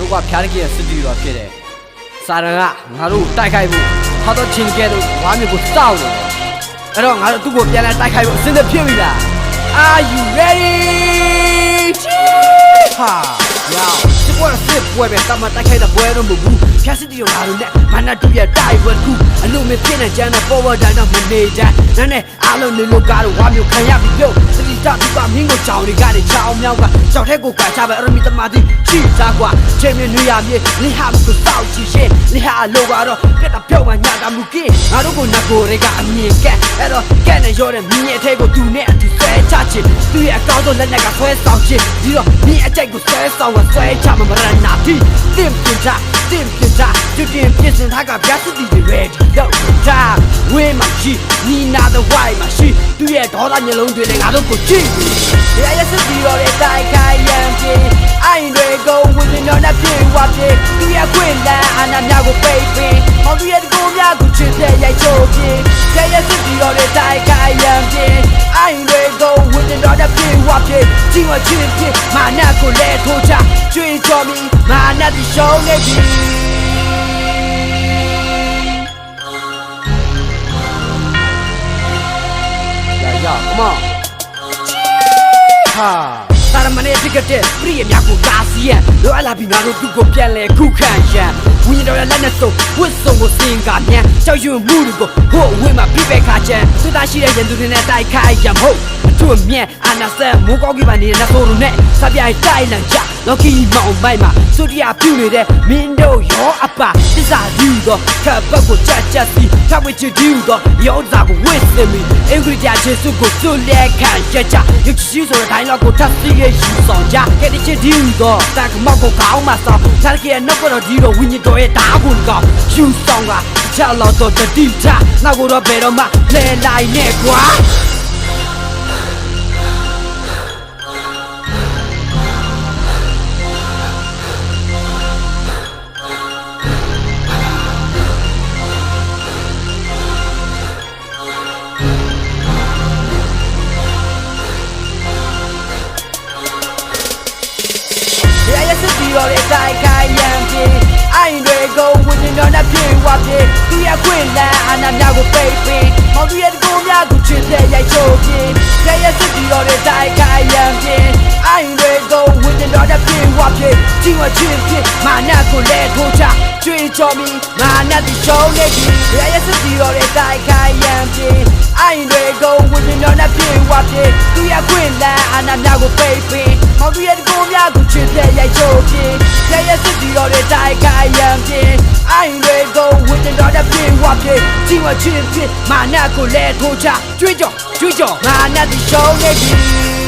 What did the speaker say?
တို့ကဖျားတကယ်စစ်တီရောဖြစ်တယ်စာရန်ကငါတို့တိုက်ခိုက်ဖို့ဟောတော့ချင်းကဲလို့ဝါမျိုးကိုစောက်နေတယ်အဲ့တော့ငါတို့သူ့ကိုပြန်လဲတိုက်ခိုက်ဖို့အစင်းသဖြစ်ပြီလား Are you ready ဟာယောဒီပွဲစစ်ပွဲပဲတမတိုက်ခိုက်တဲ့ပွဲတော့မဟုတ်ဘူးဖျားစစ်တီရောငါတို့နဲ့မနာတူရဲ့တိုက်ပွဲခုအလို့မဖြစ်နေကြတဲ့ forward တိုင်းတော့မနေကြနားနဲ့အားလုံးနေလို့ကားတော့ဝါမျိုးခံရပြီပြုတ်စတိတပြမင်းကိုကြောင်တွေကနေချောင်းမြောက်ကကြောက်တဲ့ကိုကချပဲအရမီတမတိရှိသားကွာချိန်မြွေရမြေလင်းဟာမကိုစောက်ကြည့်ရှင်းလင်းဟာလောကတော့ပြတ်တာပြုတ်မှညတာမူကင်းငါတို့ကိုနကိုတွေကအမြင်ကဲအဲ့တော့ကဲနဲ့ရောတဲ့မြင်းရဲ့အထက်ကိုသူနဲ့အတူဆွဲချချင်သူရဲ့အကောင်းဆုံးလက်နဲ့ကဆွဲဆောင်ချင်ပြီးတော့မြင်းအကြိုက်ကိုဆွဲဆောင်ကဆွဲချမှာမရနာတိတင်ပြချတင်ပြချကျွတင်ပြစင်ထားကပြတ်စစ်တီတွေ ready တော့ဒါဝေးမှရှိနီနာthe white မှရှိသူရဲ့ဒေါသမျိုးလုံးတွေလည်းငါတို့ကိုကြည့်ရရစစ်တီရောတဲ့တိုက်ခိုက်ရန်ပြေအိုင်တွေကိုဝင်နေတော့နဲ့ပြေဝပြေသူရဲ့ခွင့်လန်းအာဏာများကိုပိတ်ပင်ဟောသူရဲ့တကူများကိုချစ်တဲ့ရိုက်ချိုးပြေရရစစ်တီရောတဲ့တိုက်ခိုက်ရန်ပြေအိုင်တွေကိုဝင်နေတော့နဲ့ပြေဝပြေကြီးဝချင်းပြေမာနကိုလဲထိုးချကျွေးကြော်ပြီးမာနတိရှုံးနေပြီCome on ဟာတာရမနဲ့တိကတဲ့ပြည်ရများကိုကာစီရလောအလာပြီးငါတို့သူ့ကိုပြန်လဲခုခံရန်ဝင်းတော်ရလက်နဲ့ဆုံးဝစ်စုံကိုစင်ကမြန်ကြောက်ရွံ့မှုတွေကိုဟိုအဝင်းမှာပြိပက်ခါချမ်းသူသားရှိတဲ့ရန်သူတွေနဲ့တိုက်ခိုက်ရမဟုတ်အထွတ်မြတ်အာနာဆန်မိုးကောင်းကြီးပါနေတဲ့နှဆိုးတို့နဲ့စပြိုင်တိုက်လန်ချလော်ကီမောင်မိုက်မှာစုတရပြုနေတဲ့မင်းတို့ရောအပါတစ္ဆာယူတော့ခပ်ပတ်ကိုချက်ချက်စီထပ်ဝစ်ချူတော့ရောစာကိုဝစ်စင်မီအင်္ဂရိတချေစုကိုစွလက်ခံချက်ချရုပ်ချီဆိုတဲ့ဒိုင်းလောက်ကိုထပ်စီးရယူဆောင်ကြကဲတချစ်ဒီတော့တာကမောက်ကိုကောင်းမှဆောင်ထားကြရဲ့နောက်ကတော့ဒီတော့ဝင်းညတော်ရဲ့တားဘူးကောယူဆောင်ကချလောက်တော့တတိချနောက်ကတော့ဘယ်တော့မှလဲလိုက်နဲ့ကွာရောတဲ့တိုက်ခိုက်ရန်ပြေအိုင်တွေကိုဝင်နေတော့နဲ့ပြေဝပြေသူရဲ့ခွင့်လန်းအာဏာများကိုပိတ်ပင်ဟောသူရဲ့တကူများကိုချစ်တဲ့ရိုက်ချိုးပြေရရစစ်တီရောတဲ့တိုက်ခိုက်ရန်ပြေအိုင်တွေကိုဝင်နေတော့နဲ့ပြေဝပြေကြီးဝချင်းပြေမာနကိုလဲထိုးချကျွေးကြော်ပြီးမာနတိရှုံးနေပြီရရစစ်တီရောတဲ့တိုက်ခိုက်ရန်ပြေအိုင်တွေကိုဝင်နေတော့နဲ့ပြေဝပြေသူရဲ့ခွင့်လန်းအာဏာများကိုပိတ်ပင်ဟောသူရဲ့တကူများကိုချစ်တဲ့ရိုက်ချိုးပြေရရစစ်တီရောတဲ့တိုက်ခိုက်ရန်ပြေအိုင်တွေကိုဝင်နေတော့နဲ့ပြေဝပြေကြီးဝချင်းပြေမာနကိုလဲထိုးချကျွေးကြော်မာနတိရှုံးနေပြီ